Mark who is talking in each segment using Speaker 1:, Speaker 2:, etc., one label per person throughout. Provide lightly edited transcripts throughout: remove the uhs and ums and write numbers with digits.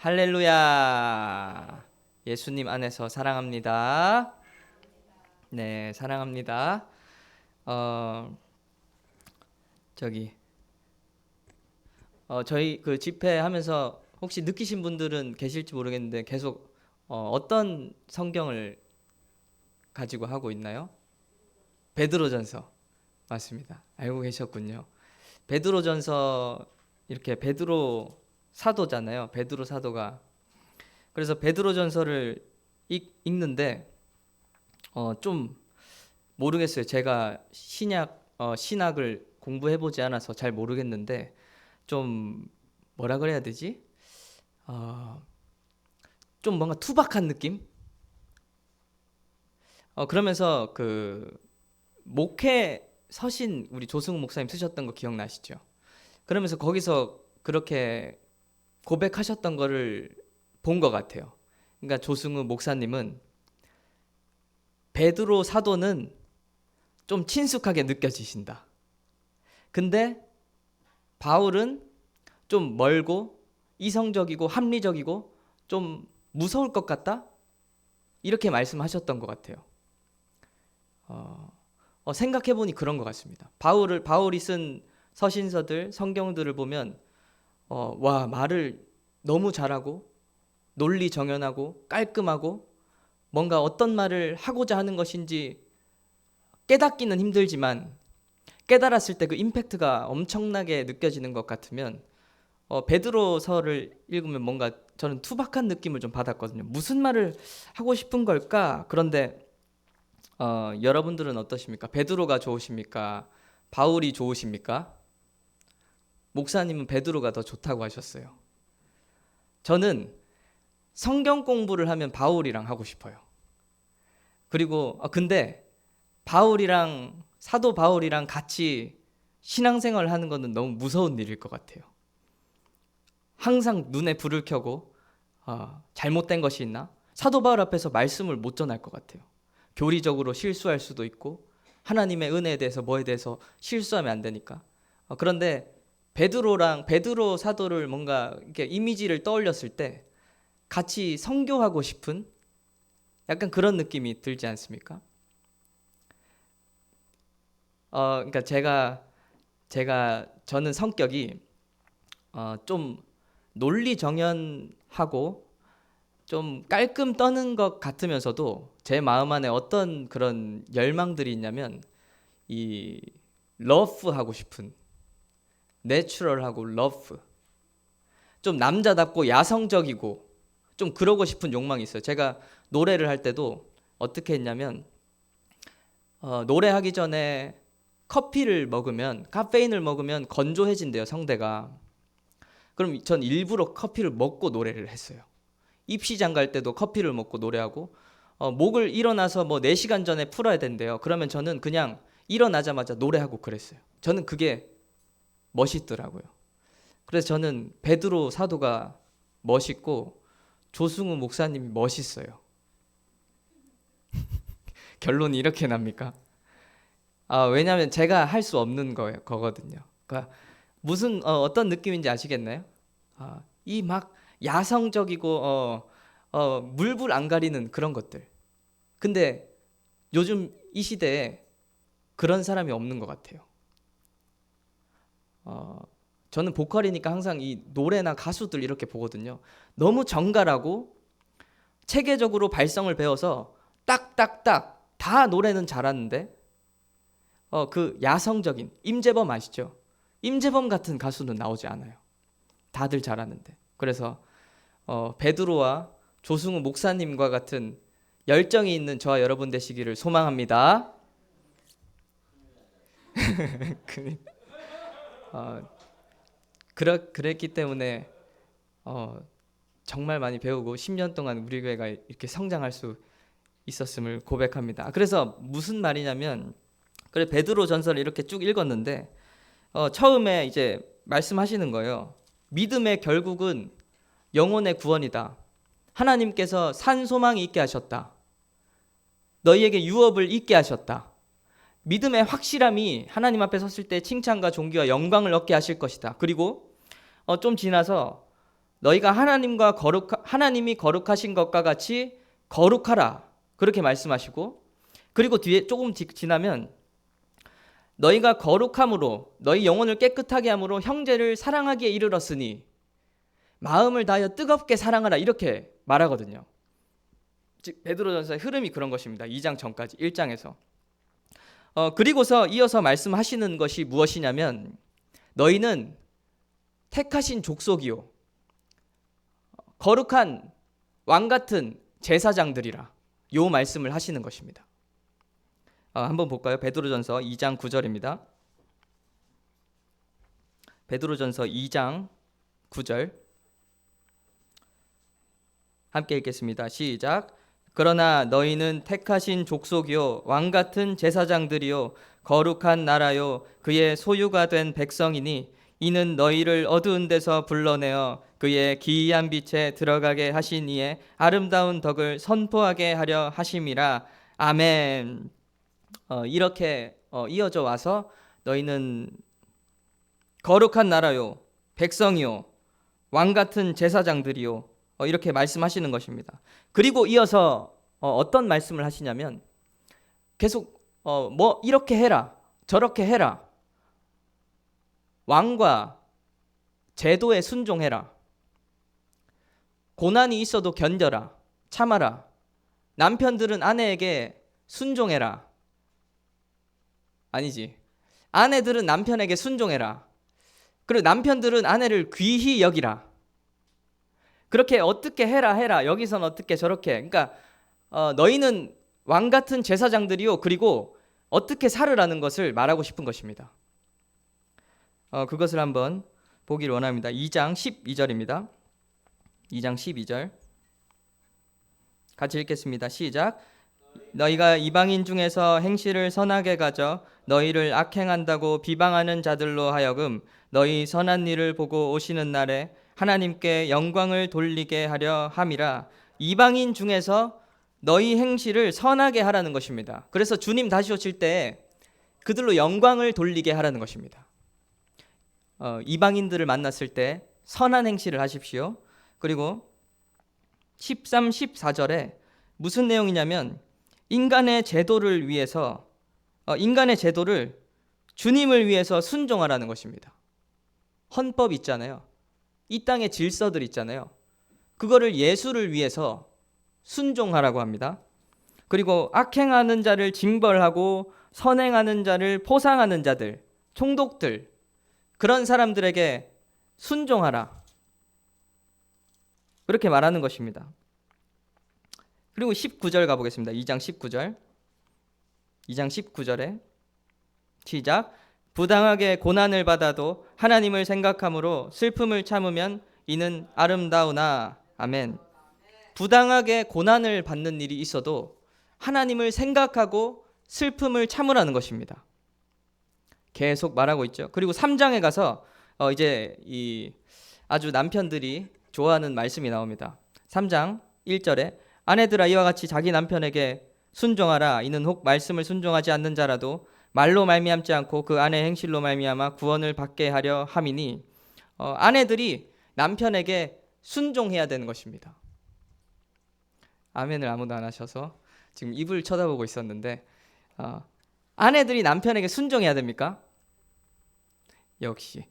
Speaker 1: 할렐루야. 예수님 안에서 사랑합니다. 네, 사랑합니다. 어, 저기 저희 그 집회하면서 혹시 느끼신 분들은 계실지 모르겠는데 계속 어떤 성경을 가지고 하고 있나요? 베드로전서. 맞습니다. 알고 계셨군요. 베드로전서 이렇게 베드로 사도잖아요. 베드로 사도가. 그래서 베드로전서를 읽는데 좀 모르겠어요. 제가 신학을 공부해 보지 않아서 잘 모르겠는데 좀 뭐라 그래야 되지? 어, 좀 뭔가 투박한 느낌? 그러면서 그 목회 서신 우리 조승우 목사님 쓰셨던 거 기억나시죠? 그러면서 거기서 그렇게 고백하셨던 거를 본 것 같아요. 그러니까 조승우 목사님은 베드로 사도는 좀 친숙하게 느껴지신다. 근데 바울은 좀 멀고 이성적이고 합리적이고 좀 무서울 것 같다? 이렇게 말씀하셨던 것 같아요. 생각해보니 그런 것 같습니다. 바울이 쓴 서신서들, 성경들을 보면 와, 말을 너무 잘하고 논리 정연하고 깔끔하고 뭔가 어떤 말을 하고자 하는 것인지 깨닫기는 힘들지만 깨달았을 때 그 임팩트가 엄청나게 느껴지는 것 같으면 베드로서를 읽으면 뭔가 저는 투박한 느낌을 좀 받았거든요. 무슨 말을 하고 싶은 걸까? 그런데 여러분들은 어떠십니까? 베드로가 좋으십니까? 바울이 좋으십니까? 목사님은 베드로가 더 좋다고 하셨어요. 저는 성경 공부를 하면 바울이랑 하고 싶어요. 그리고 근데 바울이랑 사도 바울이랑 같이 신앙생활을 하는 것은 너무 무서운 일일 것 같아요. 항상 눈에 불을 켜고 잘못된 것이 있나? 사도 바울 앞에서 말씀을 못 전할 것 같아요. 교리적으로 실수할 수도 있고 하나님의 은혜에 대해서 뭐에 대해서 실수하면 안 되니까. 그런데 베드로 사도를 뭔가 이렇게 이미지를 떠올렸을 때 같이 선교하고 싶은 약간 그런 느낌이 들지 않습니까? 그러니까 저는 성격이 좀 논리정연하고 좀 깔끔 떠는 것 같으면서도 제 마음 안에 어떤 그런 열망들이 있냐면 이 러프하고 싶은 내추럴하고 러프 좀 남자답고 야성적이고 좀 그러고 싶은 욕망이 있어요. 제가 노래를 할 때도 어떻게 했냐면 노래하기 전에 카페인을 먹으면 건조해진대요, 성대가. 그럼 전 일부러 커피를 먹고 노래를 했어요. 입시장 갈 때도 커피를 먹고 노래하고 목을 일어나서 뭐 4시간 전에 풀어야 된대요. 그러면 저는 그냥 일어나자마자 노래하고 그랬어요. 저는 그게 멋있더라고요. 그래서 저는 베드로 사도가 멋있고 조승우 목사님이 멋있어요. 결론이 이렇게 납니까? 왜냐하면 제가 할 수 없는 거거든요. 그러니까 무슨 어떤 느낌인지 아시겠나요? 이 막 야성적이고 물불 안 가리는 그런 것들. 근데 요즘 이 시대에 그런 사람이 없는 것 같아요. 저는 보컬이니까 항상 이 노래나 가수들 이렇게 보거든요. 너무 정갈하고 체계적으로 발성을 배워서 딱딱딱 다 노래는 잘하는데 그 야성적인 임재범 아시죠? 임재범 같은 가수는 나오지 않아요. 다들 잘하는데. 그래서 베드로와 조승우 목사님과 같은 열정이 있는 저와 여러분 되시기를 소망합니다. 어, 그랬기 때문에 정말 많이 배우고 10년 동안 우리 교회가 이렇게 성장할 수 있었음을 고백합니다. 그래서 무슨 말이냐면 그래 베드로 전서를 이렇게 쭉 읽었는데 처음에 이제 말씀하시는 거예요. 믿음의 결국은 영혼의 구원이다. 하나님께서 산 소망이 있게 하셨다. 너희에게 유업을 있게 하셨다. 믿음의 확실함이 하나님 앞에 섰을 때 칭찬과 존귀와 영광을 얻게 하실 것이다. 그리고 좀 지나서 너희가 하나님이 거룩하신 것과 같이 거룩하라. 그렇게 말씀하시고, 그리고 뒤에 조금 지나면 너희가 거룩함으로 너희 영혼을 깨끗하게 함으로 형제를 사랑하기에 이르렀으니 마음을 다하여 뜨겁게 사랑하라. 이렇게 말하거든요. 즉 베드로전서의 흐름이 그런 것입니다. 2장 전까지 1장에서. 그리고서 이어서 말씀하시는 것이 무엇이냐면 너희는 택하신 족속이요 거룩한 왕 같은 제사장들이라. 요 말씀을 하시는 것입니다. 한번 볼까요? 베드로전서 2장 9절입니다. 베드로전서 2장 9절 함께 읽겠습니다. 시작. 그러나 너희는 택하신 족속이요 왕 같은 제사장들이요 거룩한 나라요 그의 소유가 된 백성이니 이는 너희를 어두운 데서 불러내어 그의 기이한 빛에 들어가게 하신 이의 아름다운 덕을 선포하게 하려 하심이라. 아멘. 이렇게 이어져 와서 너희는 거룩한 나라요 백성이요 왕 같은 제사장들이요 이렇게 말씀하시는 것입니다. 그리고 이어서 어떤 말씀을 하시냐면 계속 뭐 이렇게 해라 저렇게 해라 왕과 제도에 순종해라 고난이 있어도 견뎌라 참아라 남편들은 아내에게 순종해라 아니지 아내들은 남편에게 순종해라 그리고 남편들은 아내를 귀히 여기라 그렇게 어떻게 해라 여기선 어떻게 저렇게 그러니까 너희는 왕 같은 제사장들이요 그리고 어떻게 살으라는 것을 말하고 싶은 것입니다. 그것을 한번 보기를 원합니다. 2장 12절입니다. 2장 12절 같이 읽겠습니다. 시작. 너희가 이방인 중에서 행실을 선하게 가져 너희를 악행한다고 비방하는 자들로 하여금 너희 선한 일을 보고 오시는 날에 하나님께 영광을 돌리게 하려 함이라. 이방인 중에서 너희 행실을 선하게 하라는 것입니다. 그래서 주님 다시 오실 때 그들로 영광을 돌리게 하라는 것입니다. 이방인들을 만났을 때 선한 행실을 하십시오. 그리고 13, 14절에 무슨 내용이냐면 인간의 제도를 위해서 인간의 제도를 주님을 위해서 순종하라는 것입니다. 헌법 있잖아요. 이 땅의 질서들 있잖아요. 그거를 예수를 위해서 순종하라고 합니다. 그리고 악행하는 자를 징벌하고 선행하는 자를 포상하는 자들, 총독들 그런 사람들에게 순종하라. 그렇게 말하는 것입니다. 그리고 19절 가보겠습니다. 2장 19절. 2장 19절에 시작. 부당하게 고난을 받아도 하나님을 생각함으로 슬픔을 참으면 이는 아름다우나. 아멘. 부당하게 고난을 받는 일이 있어도 하나님을 생각하고 슬픔을 참으라는 것입니다. 계속 말하고 있죠. 그리고 3장에 가서 이제 이 아주 남편들이 좋아하는 말씀이 나옵니다. 3장 1절에 아내들아 이와 같이 자기 남편에게 순종하라. 이는 혹 말씀을 순종하지 않는 자라도 말로 말미암지 않고 그 아내의 행실로 말미암아 구원을 받게 하려 함이니 아내들이 남편에게 순종해야 되는 것입니다. 아멘을 아무도 안 하셔서 지금 입을 쳐다보고 있었는데 아내들이 남편에게 순종해야 됩니까? 역시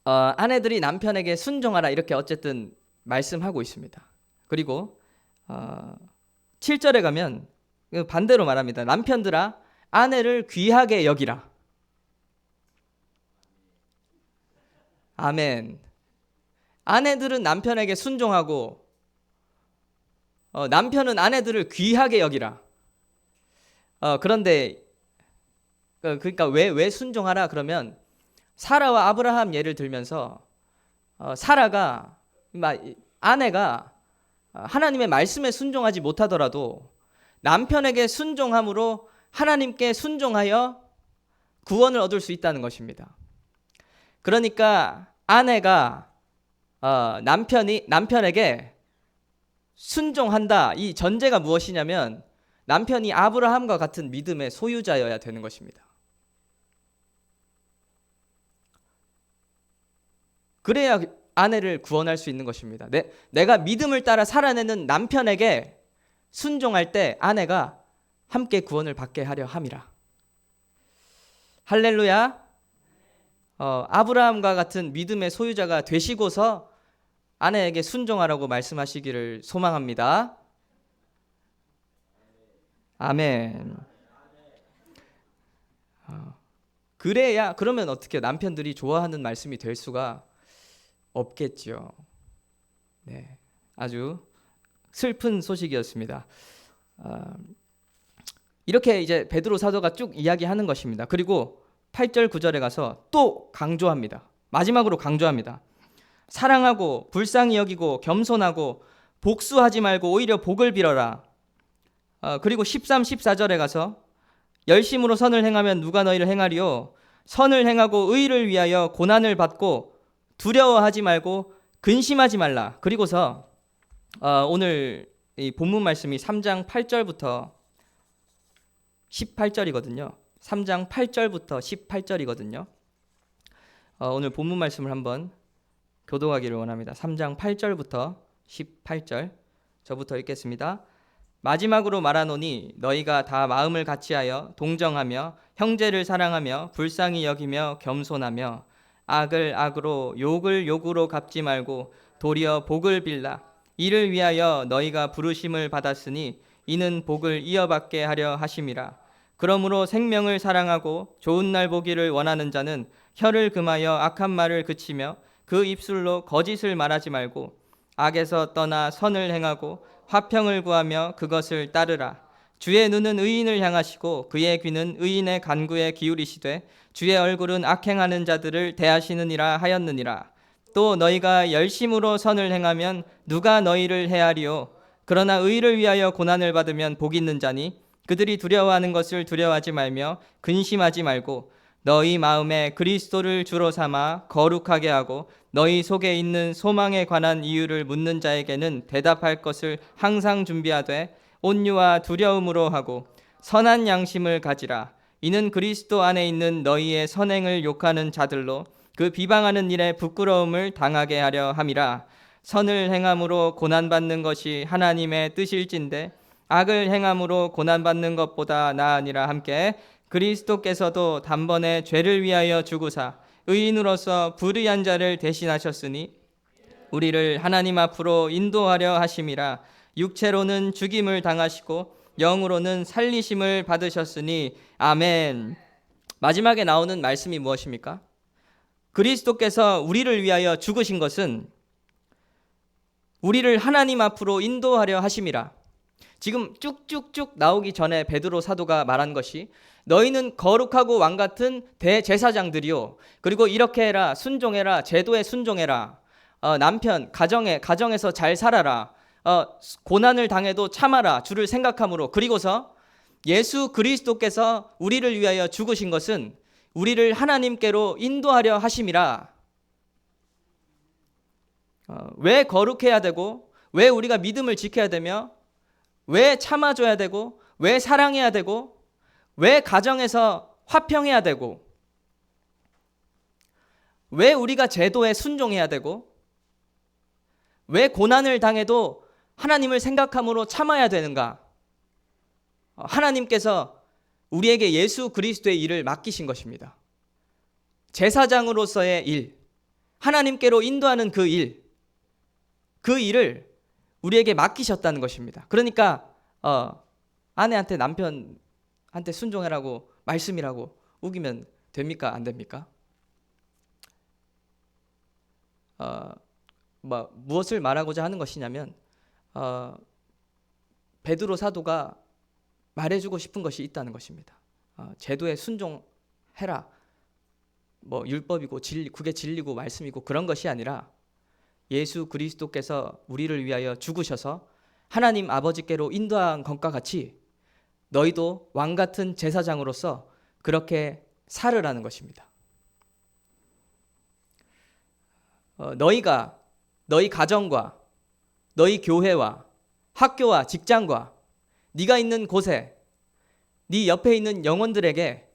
Speaker 1: 아내들이 남편에게 순종하라 이렇게 어쨌든 말씀하고 있습니다. 그리고 7절에 가면 반대로 말합니다. 남편들아 아내를 귀하게 여기라. 아멘. 아내들은 남편에게 순종하고 남편은 아내들을 귀하게 여기라. 그런데 그러니까 왜 순종하라 그러면 사라와 아브라함 예를 들면서 사라가 아내가 하나님의 말씀에 순종하지 못하더라도 남편에게 순종함으로 하나님께 순종하여 구원을 얻을 수 있다는 것입니다. 그러니까 아내가 남편에게 순종한다. 이 전제가 무엇이냐면 남편이 아브라함과 같은 믿음의 소유자여야 되는 것입니다. 그래야 아내를 구원할 수 있는 것입니다. 내가 믿음을 따라 살아내는 남편에게 순종할 때 아내가 함께 구원을 받게 하려 함이라. 할렐루야. 아브라함과 같은 믿음의 소유자가 되시고서 아내에게 순종하라고 말씀하시기를 소망합니다. 아멘. 그래야, 그러면 어떻게 남편들이 좋아하는 말씀이 될 수가 없겠죠. 네, 아주 슬픈 소식이었습니다. 이렇게 이제 베드로 사도가 쭉 이야기하는 것입니다. 그리고 8절 9절에 가서 또 강조합니다. 마지막으로 강조합니다. 사랑하고 불쌍히 여기고 겸손하고 복수하지 말고 오히려 복을 빌어라. 그리고 13, 14절에 가서 열심으로 선을 행하면 누가 너희를 행하리요? 선을 행하고 의를 위하여 고난을 받고 두려워하지 말고 근심하지 말라. 그리고서 오늘 이 본문 말씀이 3장 8절부터 18절이거든요. 3장 8절부터 18절이거든요. 오늘 본문 말씀을 한번 교독하기를 원합니다. 3장 8절부터 18절 저부터 읽겠습니다. 마지막으로 말하노니 너희가 다 마음을 같이하여 동정하며 형제를 사랑하며 불쌍히 여기며 겸손하며 악을 악으로 욕을 욕으로 갚지 말고 도리어 복을 빌라. 이를 위하여 너희가 부르심을 받았으니 이는 복을 이어받게 하려 하심이라. 그러므로 생명을 사랑하고 좋은 날 보기를 원하는 자는 혀를 금하여 악한 말을 그치며 그 입술로 거짓을 말하지 말고 악에서 떠나 선을 행하고 화평을 구하며 그것을 따르라. 주의 눈은 의인을 향하시고 그의 귀는 의인의 간구에 기울이시되 주의 얼굴은 악행하는 자들을 대하시느니라 하였느니라. 또 너희가 열심으로 선을 행하면 누가 너희를 해하리요? 그러나 의를 위하여 고난을 받으면 복 있는 자니 그들이 두려워하는 것을 두려워하지 말며 근심하지 말고 너희 마음에 그리스도를 주로 삼아 거룩하게 하고 너희 속에 있는 소망에 관한 이유를 묻는 자에게는 대답할 것을 항상 준비하되 온유와 두려움으로 하고 선한 양심을 가지라. 이는 그리스도 안에 있는 너희의 선행을 욕하는 자들로 그 비방하는 일에 부끄러움을 당하게 하려 함이라. 선을 행함으로 고난받는 것이 하나님의 뜻일진데 악을 행함으로 고난받는 것보다 나으니라. 함께 그리스도께서도 단번에 죄를 위하여 죽으사 의인으로서 불의한 자를 대신하셨으니 우리를 하나님 앞으로 인도하려 하심이라. 육체로는 죽임을 당하시고 영으로는 살리심을 받으셨으니 아멘. 마지막에 나오는 말씀이 무엇입니까? 그리스도께서 우리를 위하여 죽으신 것은 우리를 하나님 앞으로 인도하려 하심이라. 지금 쭉쭉쭉 나오기 전에 베드로 사도가 말한 것이 너희는 거룩하고 왕같은 대제사장들이요. 그리고 이렇게 해라. 순종해라. 제도에 순종해라. 남편, 가정에서 잘 살아라. 고난을 당해도 참아라. 주를 생각함으로. 그리고서 예수 그리스도께서 우리를 위하여 죽으신 것은 우리를 하나님께로 인도하려 하심이라. 왜 거룩해야 되고 왜 우리가 믿음을 지켜야 되며 왜 참아줘야 되고 왜 사랑해야 되고 왜 가정에서 화평해야 되고 왜 우리가 제도에 순종해야 되고 왜 고난을 당해도 하나님을 생각함으로 참아야 되는가? 하나님께서 우리에게 예수 그리스도의 일을 맡기신 것입니다. 제사장으로서의 일, 하나님께로 인도하는 그 일을 우리에게 맡기셨다는 것입니다. 그러니까 아내한테 남편한테 순종하라고 말씀이라고 우기면 됩니까? 안 됩니까? 무엇을 말하고자 하는 것이냐면 베드로 사도가 말해주고 싶은 것이 있다는 것입니다. 제도에 순종해라. 율법이고 그게 진리고 말씀이고 그런 것이 아니라 예수 그리스도께서 우리를 위하여 죽으셔서 하나님 아버지께로 인도한 것과 같이 너희도 왕같은 제사장으로서 그렇게 살으라는 것입니다. 너희가 너희 가정과 너희 교회와 학교와 직장과 네가 있는 곳에 네 옆에 있는 영혼들에게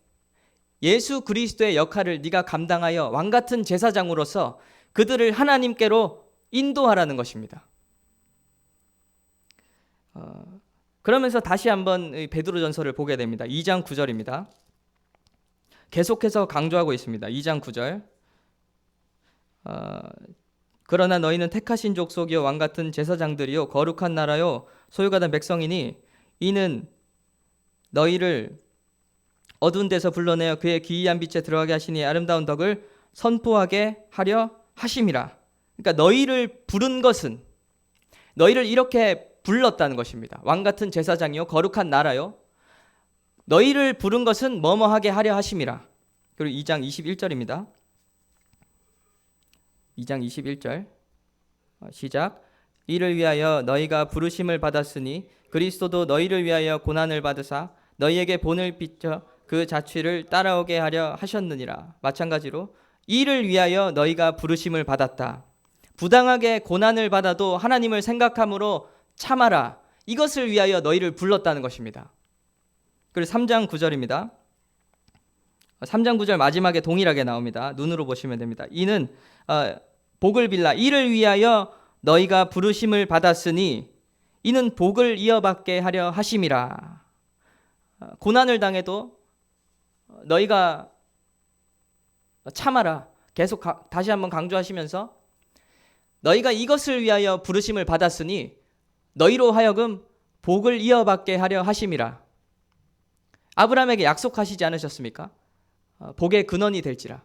Speaker 1: 예수 그리스도의 역할을 네가 감당하여 왕같은 제사장으로서 그들을 하나님께로 인도하라는 것입니다. 그러면서 다시 한번 베드로전서를 보게 됩니다. 2장 9절입니다. 계속해서 강조하고 있습니다. 2장 9절. 그러나 너희는 택하신 족속이요 왕 같은 제사장들이요 거룩한 나라요 소유받은 백성이니 이는 너희를 어두운 데서 불러내어 그의 기이한 빛에 들어가게 하시니 아름다운 덕을 선포하게 하려 하심이라. 그러니까 너희를 부른 것은 너희를 이렇게 불렀다는 것입니다. 왕 같은 제사장이요 거룩한 나라요 너희를 부른 것은 뭐뭐하게 하려 하심이라. 그리고 2장 21절입니다. 2장 21절 시작. 이를 위하여 너희가 부르심을 받았으니 그리스도도 너희를 위하여 고난을 받으사 너희에게 본을 비춰 그 자취를 따라오게 하려 하셨느니라. 마찬가지로 이를 위하여 너희가 부르심을 받았다. 부당하게 고난을 받아도 하나님을 생각함으로 참아라. 이것을 위하여 너희를 불렀다는 것입니다. 그리고 3장 9절입니다. 3장 9절 마지막에 동일하게 나옵니다. 눈으로 보시면 됩니다. 이는 복을 빌라. 이를 위하여 너희가 부르심을 받았으니 이는 복을 이어받게 하려 하심이라. 고난을 당해도 너희가 참아라. 계속 다시 한번 강조하시면서 너희가 이것을 위하여 부르심을 받았으니 너희로 하여금 복을 이어받게 하려 하심이라. 아브라함에게 약속하시지 않으셨습니까? 복의 근원이 될지라.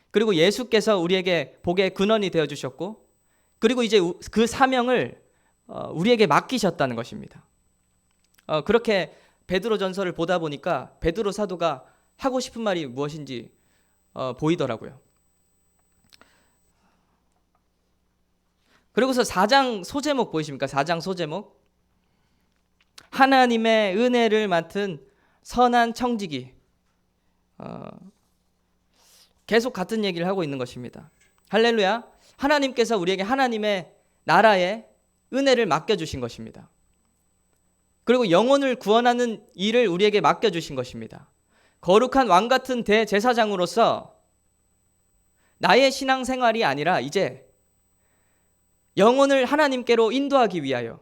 Speaker 1: 그리고 예수께서 우리에게 복의 근원이 되어주셨고 그리고 이제 그 사명을 우리에게 맡기셨다는 것입니다. 그렇게 베드로 전서를 보다 보니까 베드로 사도가 하고 싶은 말이 무엇인지 보이더라고요. 그리고서 4장 소제목 보이십니까? 4장 소제목. 하나님의 은혜를 맡은 선한 청지기. 계속 같은 얘기를 하고 있는 것입니다. 할렐루야. 하나님께서 우리에게 하나님의 나라의 은혜를 맡겨주신 것입니다. 그리고 영혼을 구원하는 일을 우리에게 맡겨주신 것입니다. 거룩한 왕 같은 대제사장으로서 나의 신앙생활이 아니라 이제 영혼을 하나님께로 인도하기 위하여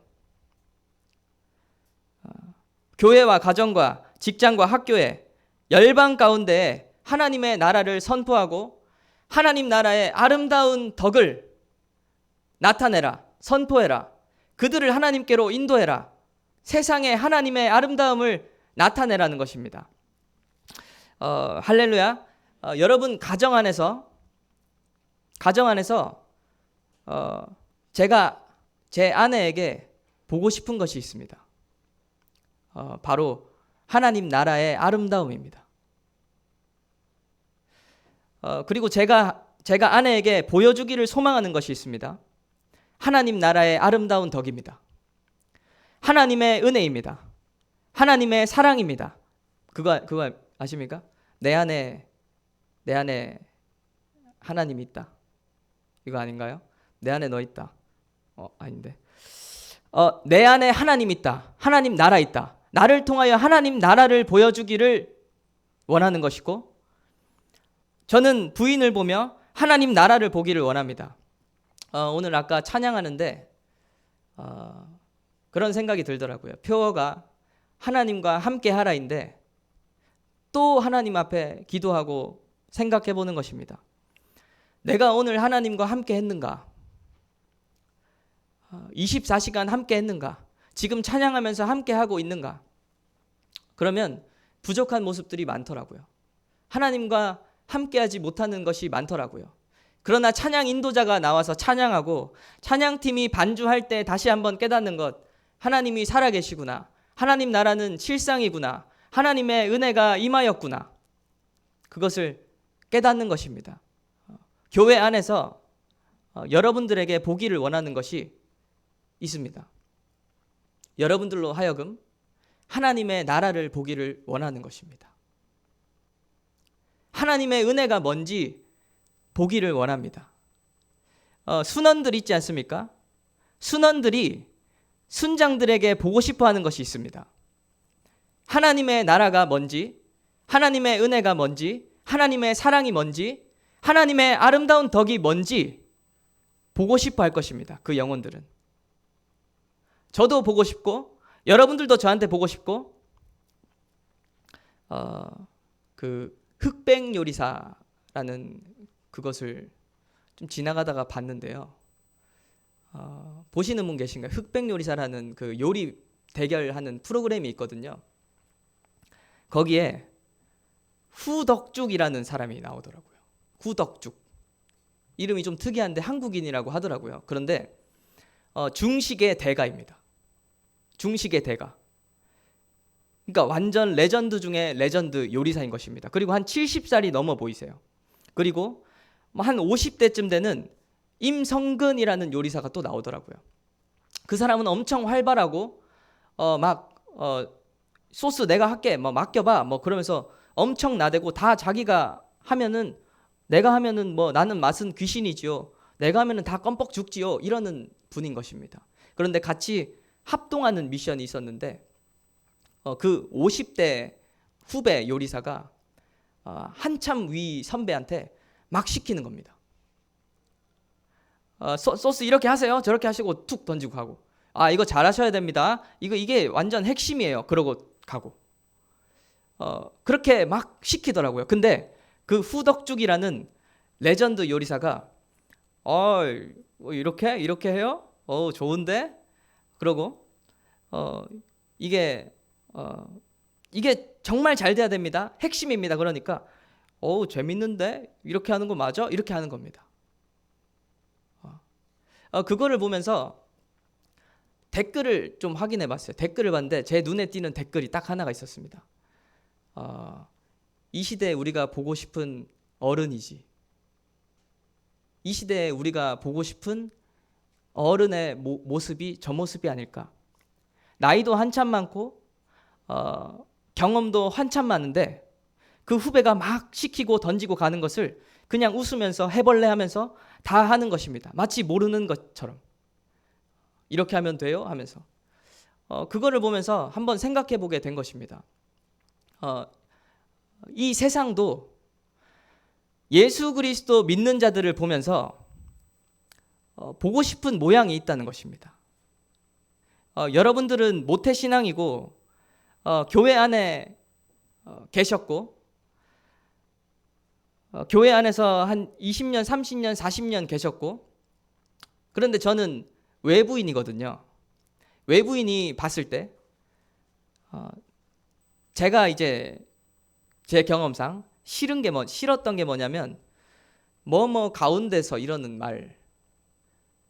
Speaker 1: 교회와 가정과 직장과 학교에 열방 가운데 하나님의 나라를 선포하고 하나님 나라의 아름다운 덕을 나타내라, 선포해라. 그들을 하나님께로 인도해라. 세상에 하나님의 아름다움을 나타내라는 것입니다. 할렐루야. 여러분 가정 안에서 제가 제 아내에게 보고 싶은 것이 있습니다. 바로 하나님 나라의 아름다움입니다. 그리고 제가 아내에게 보여주기를 소망하는 것이 있습니다. 하나님 나라의 아름다운 덕입니다. 하나님의 은혜입니다. 하나님의 사랑입니다. 그거 아십니까? 내 안에 하나님이 있다. 이거 아닌가요? 내 안에 너 있다. 아닌데. 내 안에 하나님 있다. 하나님 나라 있다. 나를 통하여 하나님 나라를 보여주기를 원하는 것이고 저는 부인을 보며 하나님 나라를 보기를 원합니다. 오늘 아까 찬양하는데 그런 생각이 들더라고요. 표어가 하나님과 함께 하라인데 또 하나님 앞에 기도하고 생각해 보는 것입니다. 내가 오늘 하나님과 함께 했는가? 24시간 함께 했는가? 지금 찬양하면서 함께 하고 있는가? 그러면 부족한 모습들이 많더라고요. 하나님과 함께하지 못하는 것이 많더라고요. 그러나 찬양 인도자가 나와서 찬양하고 찬양팀이 반주할 때 다시 한번 깨닫는 것, 하나님이 살아계시구나. 하나님 나라는 실상이구나. 하나님의 은혜가 임하였구나. 그것을 깨닫는 것입니다. 교회 안에서 여러분들에게 보기를 원하는 것이 있습니다. 여러분들로 하여금 하나님의 나라를 보기를 원하는 것입니다. 하나님의 은혜가 뭔지 보기를 원합니다. 순원들 있지 않습니까? 순원들이 순장들에게 보고 싶어 하는 것이 있습니다. 하나님의 나라가 뭔지, 하나님의 은혜가 뭔지, 하나님의 사랑이 뭔지, 하나님의 아름다운 덕이 뭔지 보고 싶어 할 것입니다. 그 영혼들은. 저도 보고 싶고 여러분들도 저한테 보고 싶고 그 흑백 요리사라는 그것을 좀 지나가다가 봤는데요. 보시는 분 계신가요? 흑백 요리사라는 그 요리 대결하는 프로그램이 있거든요. 거기에 후덕죽이라는 사람이 나오더라고요. 후덕죽. 이름이 좀 특이한데 한국인이라고 하더라고요. 그런데 중식의 대가입니다. 중식의 대가. 그러니까 완전 레전드 중에 레전드 요리사인 것입니다. 그리고 한 70살이 넘어 보이세요. 그리고 한 50대쯤 되는 임성근이라는 요리사가 또 나오더라고요. 그 사람은 엄청 활발하고 소스 내가 할게, 뭐 맡겨봐, 뭐 그러면서 엄청 나대고 다 자기가 하면은 내가 하면은 뭐 나는 맛은 귀신이지요. 내가 하면은 다 껌뻑 죽지요. 이러는 분인 것입니다. 그런데 같이 합동하는 미션이 있었는데 그 50대 후배 요리사가 한참 위 선배한테 막 시키는 겁니다. 소스 이렇게 하세요. 저렇게 하시고 툭 던지고 가고. 이거 잘하셔야 됩니다. 이게 완전 핵심이에요. 그러고 가고. 그렇게 막 시키더라고요. 근데 그 후덕죽이라는 레전드 요리사가 이렇게 해요? 좋은데? 그러고 이게 정말 잘 돼야 됩니다. 핵심입니다. 그러니까 재밌는데? 이렇게 하는 거 맞아? 이렇게 하는 겁니다. 그거를 보면서 댓글을 좀 확인해 봤어요. 댓글을 봤는데 제 눈에 띄는 댓글이 딱 하나가 있었습니다. 이 시대에 우리가 보고 싶은 어른이지. 이 시대에 우리가 보고 싶은 어른의 모습이 저 모습이 아닐까. 나이도 한참 많고 경험도 한참 많은데 그 후배가 막 시키고 던지고 가는 것을 그냥 웃으면서 해볼래 하면서 다 하는 것입니다. 마치 모르는 것처럼. 이렇게 하면 돼요? 하면서. 그거를 보면서 한번 생각해 보게 된 것입니다. 이 세상도 예수 그리스도 믿는 자들을 보면서 보고 싶은 모양이 있다는 것입니다. 여러분들은 모태신앙이고 교회 안에 계셨고 교회 안에서 한 20년, 30년, 40년 계셨고 그런데 저는 외부인이거든요. 외부인이 봤을 때 제가 이제 제 경험상 싫었던 게 뭐냐면 뭐뭐 가운데서 이러는 말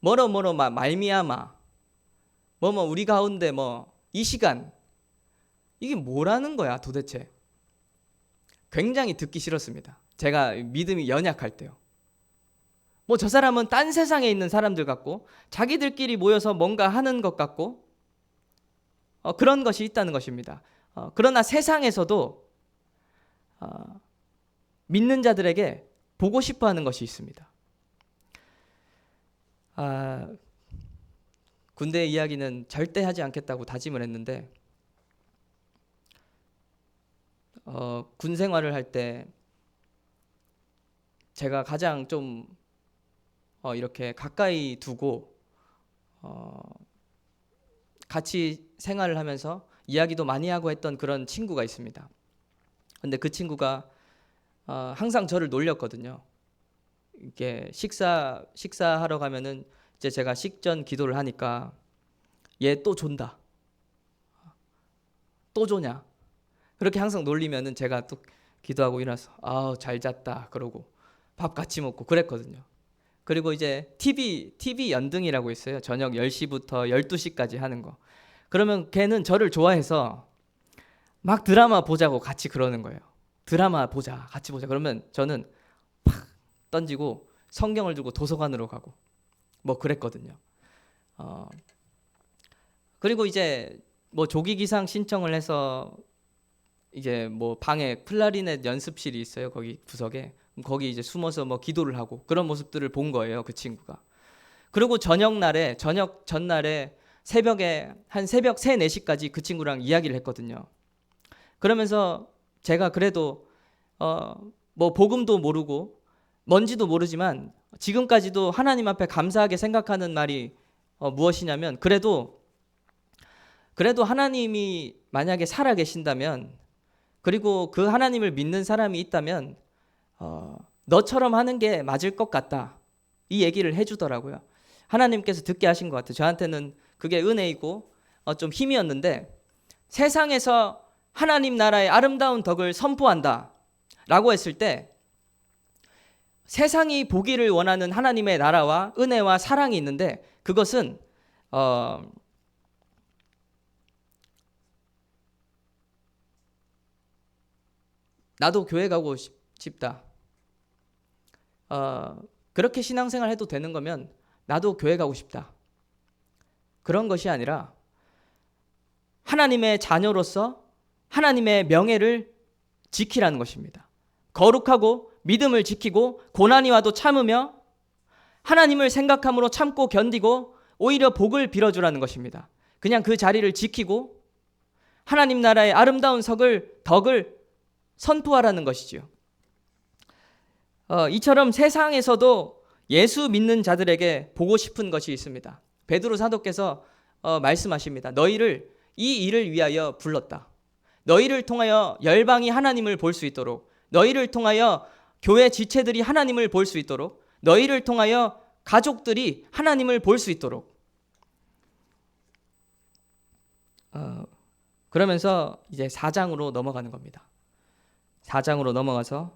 Speaker 1: 뭐로 말미암아 뭐뭐 우리 가운데 뭐 이 시간 이게 뭐라는 거야 도대체. 굉장히 듣기 싫었습니다. 제가 믿음이 연약할 때요. 뭐 저 사람은 딴 세상에 있는 사람들 같고 자기들끼리 모여서 뭔가 하는 것 같고 그런 것이 있다는 것입니다. 그러나 세상에서도 믿는 자들에게 보고 싶어 하는 것이 있습니다. 군대 이야기는 절대 하지 않겠다고 다짐을 했는데 군 생활을 할 때 제가 가장 좀 이렇게 가까이 두고 같이 생활을 하면서 이야기도 많이 하고 했던 그런 친구가 있습니다. 근데 그 친구가 항상 저를 놀렸거든요. 이렇게 식사하러 가면은 이제 제가 식전 기도를 하니까 얘 또 존다. 또 조냐. 그렇게 항상 놀리면은 제가 또 기도하고 일어나서 잘 잤다 그러고 밥 같이 먹고 그랬거든요. 그리고 이제 TV 연등이라고 있어요. 저녁 10시부터 12시까지 하는 거. 그러면 걔는 저를 좋아해서 막 드라마 보자고 같이 그러는 거예요. 드라마 보자, 같이 보자. 그러면 저는 팍 던지고 성경을 들고 도서관으로 가고 뭐 그랬거든요. 그리고 이제 뭐 조기기상 신청을 해서 이제 뭐 방에 클라리넷 연습실이 있어요. 거기 구석에. 거기 이제 숨어서 뭐 기도를 하고 그런 모습들을 본 거예요. 그 친구가. 그리고 저녁 전날에 새벽에 한 새벽 3, 4시까지 그 친구랑 이야기를 했거든요. 그러면서 제가 그래도 뭐 복음도 모르고 뭔지도 모르지만 지금까지도 하나님 앞에 감사하게 생각하는 말이 무엇이냐면 그래도 하나님이 만약에 살아 계신다면, 그리고 그 하나님을 믿는 사람이 있다면 너처럼 하는 게 맞을 것 같다, 이 얘기를 해주더라고요. 하나님께서 듣게 하신 것 같아요. 저한테는 그게 은혜이고 좀 힘이었는데, 세상에서 하나님 나라의 아름다운 덕을 선포한다 라고 했을 때 세상이 보기를 원하는 하나님의 나라와 은혜와 사랑이 있는데, 그것은 나도 교회 가고 싶다, 그렇게 신앙생활 해도 되는 거면 나도 교회 가고 싶다, 그런 것이 아니라 하나님의 자녀로서 하나님의 명예를 지키라는 것입니다. 거룩하고 믿음을 지키고 고난이 와도 참으며 하나님을 생각함으로 참고 견디고 오히려 복을 빌어주라는 것입니다. 그냥 그 자리를 지키고 하나님 나라의 아름다운 덕을 선포하라는 것이지요. 이처럼 세상에서도 예수 믿는 자들에게 보고 싶은 것이 있습니다. 베드로 사도께서 말씀하십니다. 너희를 이 일을 위하여 불렀다. 너희를 통하여 열방이 하나님을 볼 수 있도록, 너희를 통하여 교회 지체들이 하나님을 볼 수 있도록, 너희를 통하여 가족들이 하나님을 볼 수 있도록. 그러면서 이제 4장으로 넘어가는 겁니다. 4장으로 넘어가서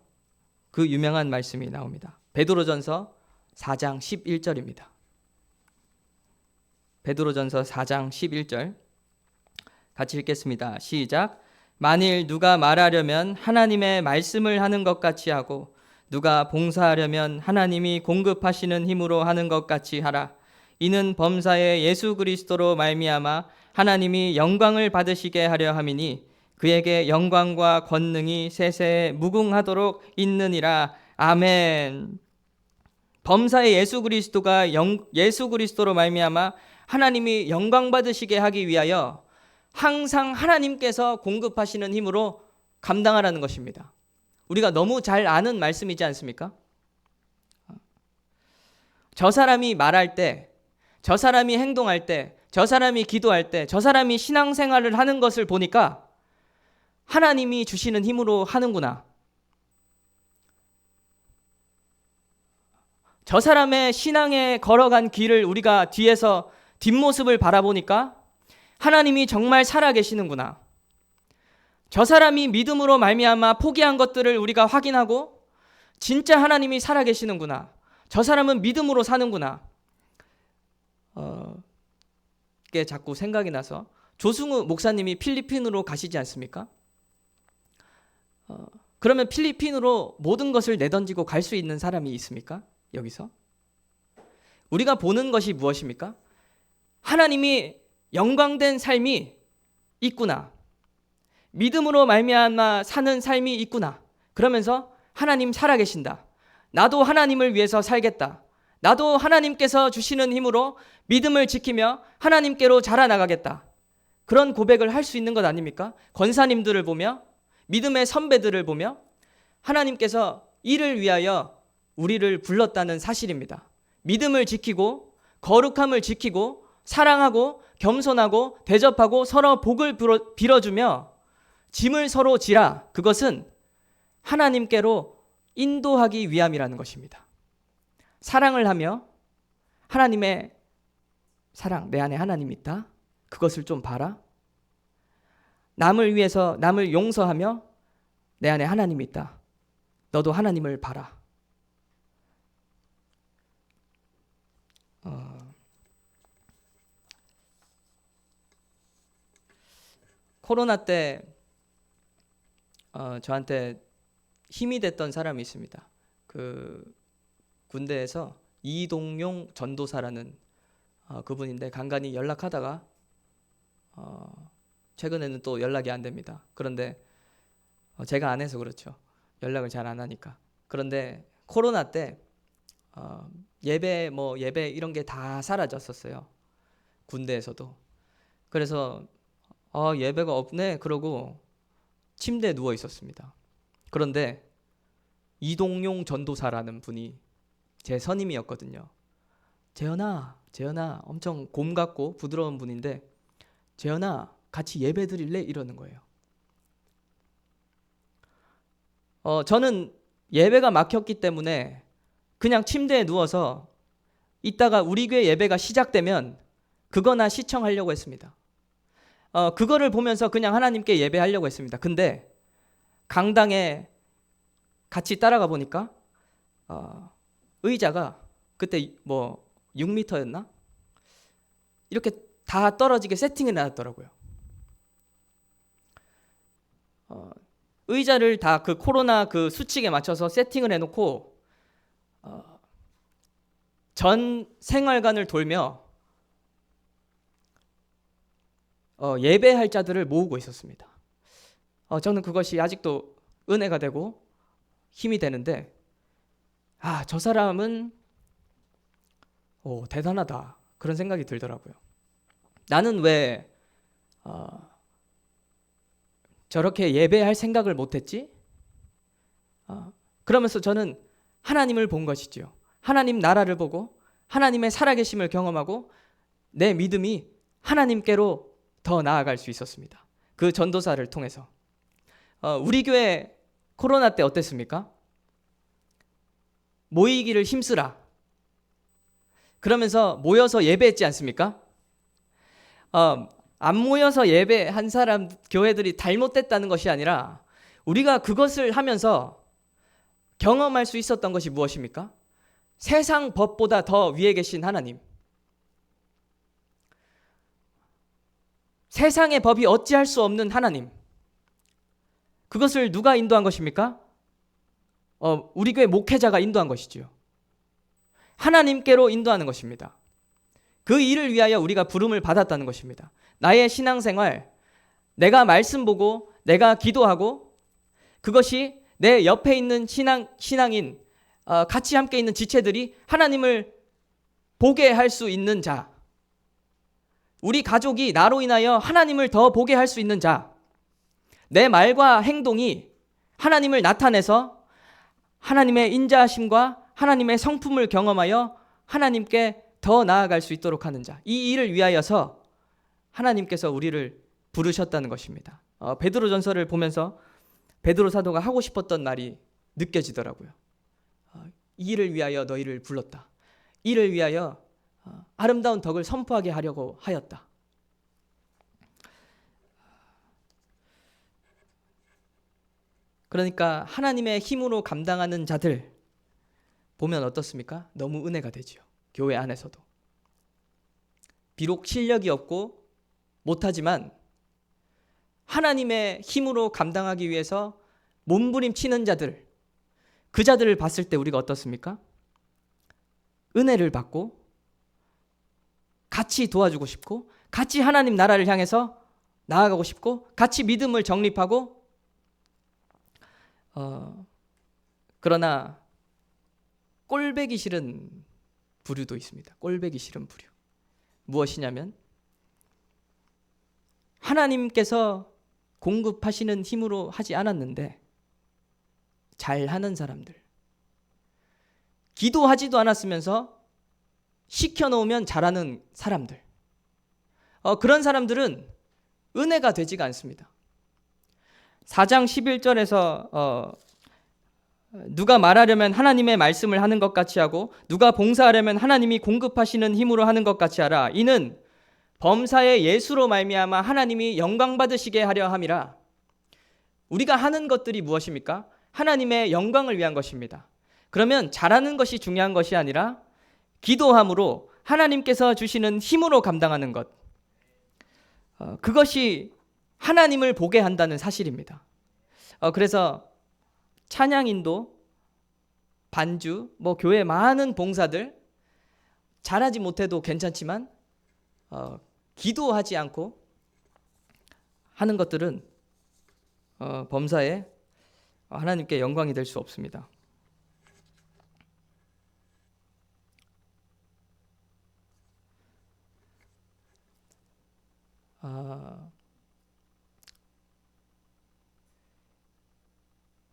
Speaker 1: 그 유명한 말씀이 나옵니다. 베드로전서 4장 11절입니다. 베드로전서 4장 11절 같이 읽겠습니다. 시작. 만일 누가 말하려면 하나님의 말씀을 하는 것 같이 하고 누가 봉사하려면 하나님이 공급하시는 힘으로 하는 것 같이 하라. 이는 범사에 예수 그리스도로 말미암아 하나님이 영광을 받으시게 하려 함이니 그에게 영광과 권능이 세세에 무궁하도록 있느니라. 아멘. 범사에 예수 그리스도로 말미암아 하나님이 영광 받으시게 하기 위하여 항상 하나님께서 공급하시는 힘으로 감당하라는 것입니다. 우리가 너무 잘 아는 말씀이지 않습니까? 저 사람이 말할 때, 저 사람이 행동할 때, 저 사람이 기도할 때, 저 사람이 신앙생활을 하는 것을 보니까 하나님이 주시는 힘으로 하는구나. 저 사람의 신앙에 걸어간 길을 우리가 뒤에서 뒷모습을 바라보니까 하나님이 정말 살아계시는구나. 저 사람이 믿음으로 말미암아 포기한 것들을 우리가 확인하고 진짜 하나님이 살아계시는구나. 저 사람은 믿음으로 사는구나. 그게 자꾸 생각이 나서 조승우 목사님이 필리핀으로 가시지 않습니까? 그러면 필리핀으로 모든 것을 내던지고 갈 수 있는 사람이 있습니까? 여기서? 우리가 보는 것이 무엇입니까? 하나님이 영광된 삶이 있구나. 믿음으로 말미암아 사는 삶이 있구나. 그러면서 하나님 살아계신다. 나도 하나님을 위해서 살겠다. 나도 하나님께서 주시는 힘으로 믿음을 지키며 하나님께로 자라나가겠다. 그런 고백을 할 수 있는 것 아닙니까? 권사님들을 보며, 믿음의 선배들을 보며 하나님께서 이를 위하여 우리를 불렀다는 사실입니다. 믿음을 지키고 거룩함을 지키고 사랑하고 겸손하고 대접하고 서로 복을 빌어주며 짐을 서로 지라. 그것은 하나님께로 인도하기 위함이라는 것입니다. 사랑을 하며 하나님의 사랑, 내 안에 하나님이 있다. 그것을 좀 봐라. 남을 위해서 남을 용서하며 내 안에 하나님이 있다. 너도 하나님을 봐라. 코로나 때 저한테 힘이 됐던 사람이 있습니다. 그 군대에서 이동용 전도사라는 그분인데 간간히 연락하다가 최근에는 또 연락이 안 됩니다. 그런데 제가 안 해서 그렇죠. 연락을 잘 안 하니까. 그런데 코로나 때 예배 이런 게 다 사라졌었어요. 군대에서도. 그래서 예배가 없네 그러고 침대에 누워 있었습니다. 그런데 이동용 전도사라는 분이 제 선임이었거든요. 재현아 엄청 곰 같고 부드러운 분인데 재현아 같이 예배 드릴래? 이러는 거예요. 저는 예배가 막혔기 때문에 그냥 침대에 누워서 이따가 우리 교회 예배가 시작되면 그거나 시청하려고 했습니다. 그거를 보면서 그냥 하나님께 예배하려고 했습니다. 근데 강당에 같이 따라가 보니까 의자가 그때 뭐 6m였나? 이렇게 다 떨어지게 세팅을 해놨더라고요. 의자를 다 그 코로나 그 수칙에 맞춰서 세팅을 해놓고 전 생활관을 돌며 예배할 자들을 모으고 있었습니다. 저는 그것이 아직도 은혜가 되고 힘이 되는데 저 사람은 대단하다 그런 생각이 들더라고요. 나는 왜 저렇게 예배할 생각을 못했지? 그러면서 저는 하나님을 본 것이지요. 하나님 나라를 보고 하나님의 살아계심을 경험하고 내 믿음이 하나님께로 더 나아갈 수 있었습니다. 그 전도사를 통해서. 우리 교회 코로나 때 어땠습니까? 모이기를 힘쓰라. 그러면서 모여서 예배했지 않습니까? 안 모여서 예배한 사람 교회들이 잘못됐다는 것이 아니라 우리가 그것을 하면서 경험할 수 있었던 것이 무엇입니까? 세상 법보다 더 위에 계신 하나님. 세상의 법이 어찌할 수 없는 하나님. 그것을 누가 인도한 것입니까? 우리 교회 목회자가 인도한 것이지요. 하나님께로 인도하는 것입니다. 그 일을 위하여 우리가 부름을 받았다는 것입니다. 나의 신앙생활, 내가 말씀 보고 내가 기도하고 그것이 내 옆에 있는 신앙인, 같이 함께 있는 지체들이 하나님을 보게 할 수 있는 자, 우리 가족이 나로 인하여 하나님을 더 보게 할 수 있는 자, 내 말과 행동이 하나님을 나타내서 하나님의 인자하심과 하나님의 성품을 경험하여 하나님께 더 나아갈 수 있도록 하는 자, 이 일을 위하여서 하나님께서 우리를 부르셨다는 것입니다. 베드로전서를 보면서 베드로 사도가 하고 싶었던 말이 느껴지더라고요. 이 일을 위하여 너희를 불렀다. 이를 위하여 아름다운 덕을 선포하게 하려고 하였다. 그러니까 하나님의 힘으로 감당하는 자들 보면 어떻습니까? 너무 은혜가 되지요. 교회 안에서도. 비록 실력이 없고 못하지만 하나님의 힘으로 감당하기 위해서 몸부림치는 자들, 그 자들을 봤을 때 우리가 어떻습니까? 은혜를 받고 같이 도와주고 싶고 같이 하나님 나라를 향해서 나아가고 싶고 같이 믿음을 정립하고 그러나 꼴배기 싫은 부류도 있습니다. 꼴배기 싫은 부류. 무엇이냐면 하나님께서 공급하시는 힘으로 하지 않았는데 잘하는 사람들, 기도하지도 않았으면서 시켜놓으면 잘하는 사람들, 그런 사람들은 은혜가 되지가 않습니다. 4장 11절에서 누가 말하려면 하나님의 말씀을 하는 것 같이 하고 누가 봉사하려면 하나님이 공급하시는 힘으로 하는 것 같이 하라. 이는 범사의 예수로 말미암아 하나님이 영광 받으시게 하려 함이라. 우리가 하는 것들이 무엇입니까? 하나님의 영광을 위한 것입니다. 그러면 잘하는 것이 중요한 것이 아니라 기도함으로 하나님께서 주시는 힘으로 감당하는 것, 그것이 하나님을 보게 한다는 사실입니다. 그래서 찬양인도, 반주, 교회 많은 봉사들 잘하지 못해도 괜찮지만 기도하지 않고 하는 것들은 범사에 하나님께 영광이 될 수 없습니다.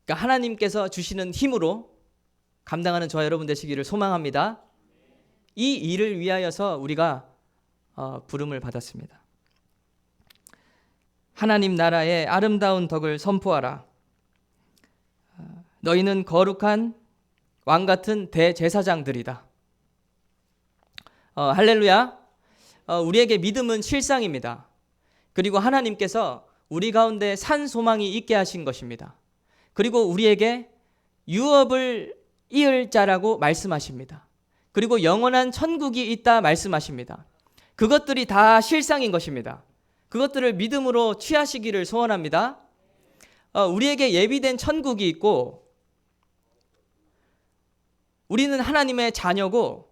Speaker 1: 그러니까 하나님께서 주시는 힘으로 감당하는 저와 여러분 되시기를 소망합니다. 이 일을 위하여서 우리가 부름을 받았습니다. 하나님 나라의 아름다운 덕을 선포하라. 너희는 거룩한 왕 같은 대제사장들이다. 할렐루야. 우리에게 믿음은 실상입니다. 그리고 하나님께서 우리 가운데 산 소망이 있게 하신 것입니다. 그리고 우리에게 유업을 이을 자라고 말씀하십니다. 그리고 영원한 천국이 있다 말씀하십니다. 그것들이 다 실상인 것입니다. 그것들을 믿음으로 취하시기를 소원합니다. 우리에게 예비된 천국이 있고 우리는 하나님의 자녀고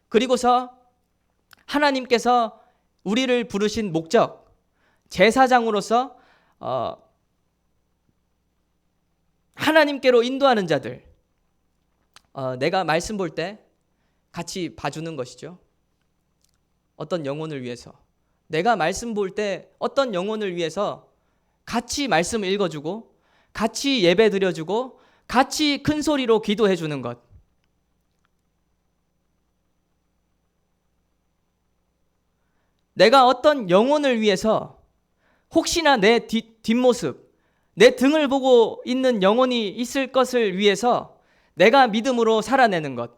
Speaker 1: 그리고서 하나님께서 우리를 부르신 목적, 제사장으로서 하나님께로 인도하는 자들, 내가 말씀 볼 때 같이 봐주는 것이죠. 어떤 영혼을 위해서, 내가 말씀 볼 때 어떤 영혼을 위해서 같이 말씀 읽어주고 같이 예배 드려주고 같이 큰 소리로 기도해 주는 것. 내가 어떤 영혼을 위해서 혹시나 내 뒷모습, 내 등을 보고 있는 영혼이 있을 것을 위해서 내가 믿음으로 살아내는 것,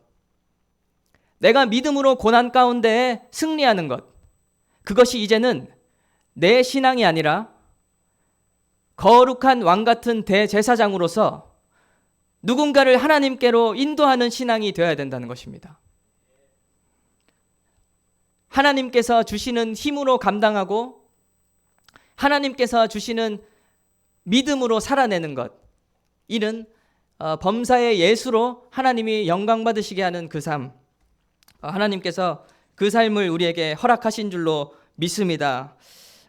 Speaker 1: 내가 믿음으로 고난 가운데 승리하는 것, 그것이 이제는 내 신앙이 아니라 거룩한 왕 같은 대제사장으로서 누군가를 하나님께로 인도하는 신앙이 되어야 된다는 것입니다. 하나님께서 주시는 힘으로 감당하고 하나님께서 주시는 믿음으로 살아내는 것, 이는 범사의 예수로 하나님이 영광 받으시게 하는 그 삶, 하나님께서 그 삶을 우리에게 허락하신 줄로 믿습니다.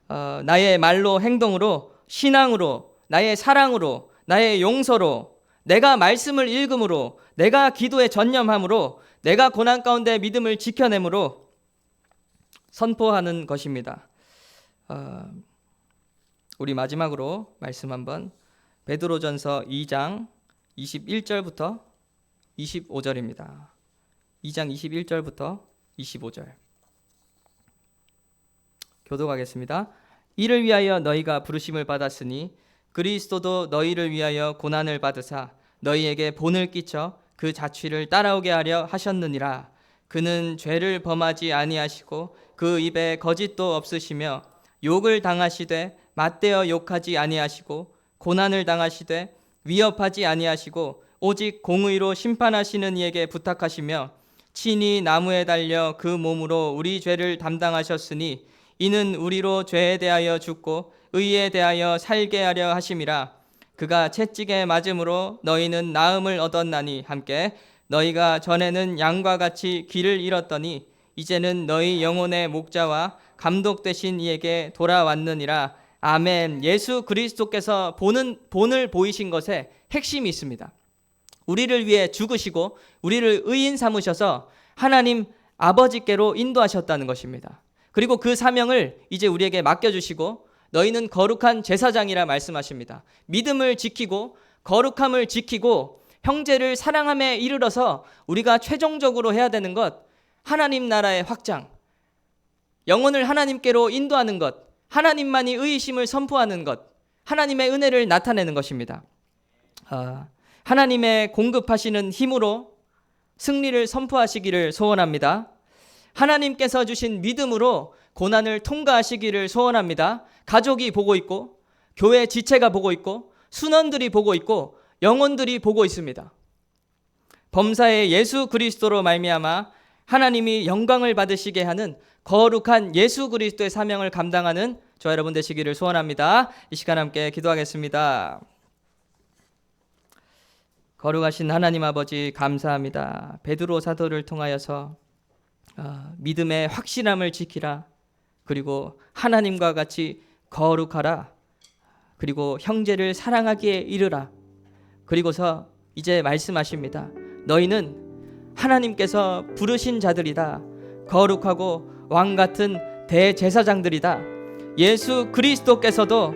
Speaker 1: 나의 말로 행동으로, 신앙으로, 나의 사랑으로, 나의 용서로, 내가 말씀을 읽음으로, 내가 기도에 전념함으로, 내가 고난 가운데 믿음을 지켜내므로 선포하는 것입니다. 우리 마지막으로 말씀 한번, 베드로전서 2장 21절부터 25절입니다. 2장 21절부터 25절 교독하겠습니다. 이를 위하여 너희가 부르심을 받았으니 그리스도도 너희를 위하여 고난을 받으사 너희에게 본을 끼쳐 그 자취를 따라오게 하려 하셨느니라. 그는 죄를 범하지 아니하시고 그 입에 거짓도 없으시며 욕을 당하시되 맞대어 욕하지 아니하시고 고난을 당하시되 위협하지 아니하시고 오직 공의로 심판하시는 이에게 부탁하시며 친히 나무에 달려 그 몸으로 우리 죄를 담당하셨으니 이는 우리로 죄에 대하여 죽고 의에 대하여 살게 하려 하심이라. 그가 채찍에 맞음으로 너희는 나음을 얻었나니 함께 너희가 전에는 양과 같이 길을 잃었더니 이제는 너희 영혼의 목자와 감독 되신 이에게 돌아왔느니라. 아멘. 예수 그리스도께서 본을 보이신 것에 핵심이 있습니다. 우리를 위해 죽으시고 우리를 의인 삼으셔서 하나님 아버지께로 인도하셨다는 것입니다. 그리고 그 사명을 이제 우리에게 맡겨주시고 너희는 거룩한 제사장이라 말씀하십니다. 믿음을 지키고 거룩함을 지키고 형제를 사랑함에 이르러서 우리가 최종적으로 해야 되는 것, 하나님 나라의 확장, 영혼을 하나님께로 인도하는 것, 하나님만이 의이심을 선포하는 것, 하나님의 은혜를 나타내는 것입니다. 하나님의 공급하시는 힘으로 승리를 선포하시기를 소원합니다. 하나님께서 주신 믿음으로 고난을 통과하시기를 소원합니다. 가족이 보고 있고 교회 지체가 보고 있고 순원들이 보고 있고 영혼들이 보고 있습니다. 범사의 예수 그리스도로 말미암아 하나님이 영광을 받으시게 하는 거룩한 예수 그리스도의 사명을 감당하는 저 여러분 되시기를 소원합니다. 이 시간 함께 기도하겠습니다. 거룩하신 하나님 아버지 감사합니다. 베드로 사도를 통하여서 믿음의 확실함을 지키라, 그리고 하나님과 같이 거룩하라, 그리고 형제를 사랑하기에 이르라, 그리고서 이제 말씀하십니다. 너희는 하나님께서 부르신 자들이다. 거룩하고 왕같은 대제사장들이다. 예수 그리스도께서도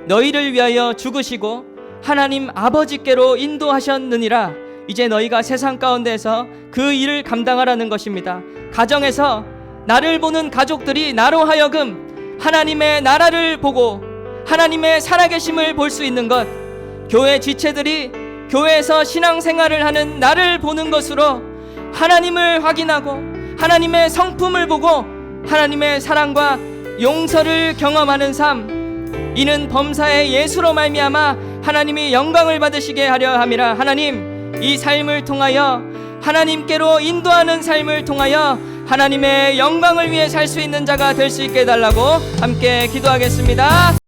Speaker 1: 너희를 위하여 죽으시고 하나님 아버지께로 인도하셨느니라. 이제 너희가 세상 가운데에서 그 일을 감당하라는 것입니다. 가정에서 나를 보는 가족들이 나로 하여금 하나님의 나라를 보고 하나님의 살아계심을 볼 수 있는 것, 교회 지체들이 교회에서 신앙생활을 하는 나를 보는 것으로 하나님을 확인하고 하나님의 성품을 보고 하나님의 사랑과 용서를 경험하는 삶, 이는 범사의 예수로 말미암아 하나님이 영광을 받으시게 하려 함이라. 하나님, 이 삶을 통하여 하나님께로 인도하는 삶을 통하여 하나님의 영광을 위해 살 수 있는 자가 될 수 있게 해달라고 함께 기도하겠습니다.